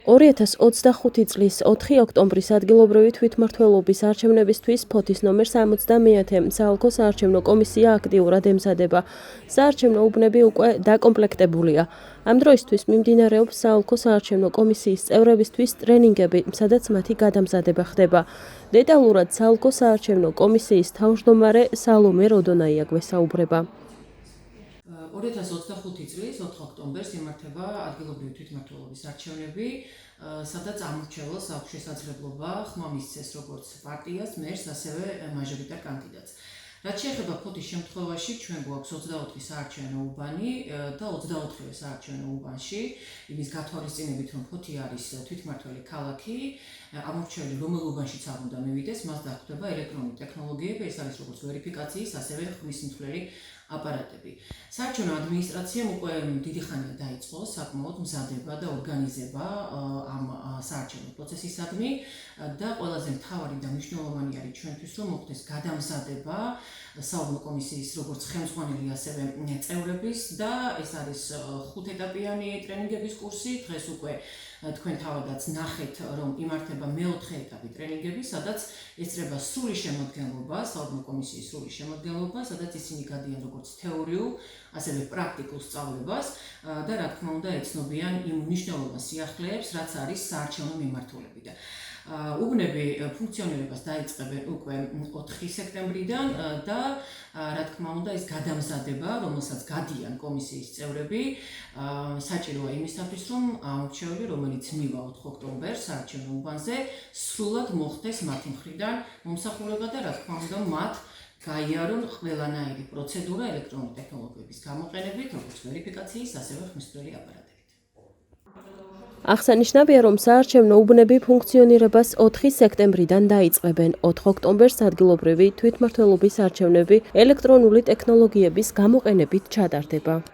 2025 წლის 4 ოქტომბრის ადგილობრივი თვითმმართველობის არჩევნებისთვის ფოთის ნომერ 70 საოლქო საარჩევნო კომისია აქტიურად ემზადება. საარჩევნო უბნები უკვე დაკომპლექტებულია. ამ დროისთვის მიმდინარეობს საოლქო საარჩევნო კომისიის წევრებისთვის ტრენინგები, სადაც მათი გადამზადება ხდება. დეტალურად საოლქო საარჩევნო კომისიის თავმჯდომარე სალომე როდონაია გვესაუბრება. 2025 წლის 4 ოქტომბერს იმართება ადგილობრივი თვითმმართველობის არჩევნები, სადაც ამორჩეულ აქვს შესაძლებლობა ხმა მისცეს როგორც პარტიას, მერს, ასევე მაჟორიტარ კანდიდატს. რაც შეეხება ფოთის შემთხვევაში, ჩვენ გვაქვს 24 საარჩევნო უბანი და 24 საარჩევნო უბანში, იმის გათვალისწინებით, რომ ფოთი არის თვითმმართველი ქალაქი, ამორჩეული რომელ უბანშიც არ უნდა მივიდეს, მას დახვდება ელექტრონული ტექნოლოგიები, ეს არის როგორც ვერიფიკაციის, ასევე ხმის მთვლელი აპარატები. საარჩევნო ადმინისტრაციამ უკვე დიდი ხანია დაიწყო საკმაოდ მზადება და ორგანიზება ამ საარჩევნო პროცესისადმი და ყველაზე მთავარი და მნიშვნელოვანი არის ჩვენთვის, რომ მოხდეს გადამზადება საოლქო კომისიის როგორც ხელმძღვანელი, ასევე წევრების და ეს არის 5 ეტაპიანი ტრენინგების კურსი. დღეს უკვე თქვენ თავადაც ნახეთ, რომ იმართება მეოთხე ეტაპი ტრენინგები, სადაც ესწრება სრული შემოდგენლობა, საოლქო კომისიის სრული შემოდგენლობა, სადაც ისინი გადიან როგორც თეორიულ, ასევე პრაქტიკულ სწავლებას და რა თქმა უნდა ეცნობიან იმ მნიშვნელოვან სიახლეებს, რაც არის საარჩევნო მიმართულებიდან. უბნები ფუნქციონირებას დაიწყებენ უკვე 4 სექტემბრიდან და რა თქმა უნდა ეს გადამზადება, რომელსაც გადიან კომისიის წევრები, საჭიროა იმისათვის, რომ ამორჩეული, რომელიც მივა 4 ოქტომბერს საარჩევნო უბანზე, სრულად მოხდეს მათი მხრიდან მომსახურება და რა თქმა უნდა მათ გაიარონ ყველანაირი პროცედურა ელექტრონული ტექნოლოგიების გამოყენებით, როგორც ვერიფიკაციის, ასევე ხმისმთვრელი აპარატებით. აღსანიშნავია, რომ საარჩევნო უბნები ფუნქციონირებას 4 სექტემბრიდან დაიწყებენ. 4 ოქტომბერს ადგილობრივი თვითმმართველობის არჩევნები ელექტრონული ტექნოლოგიების გამოყენებით ჩატარდება.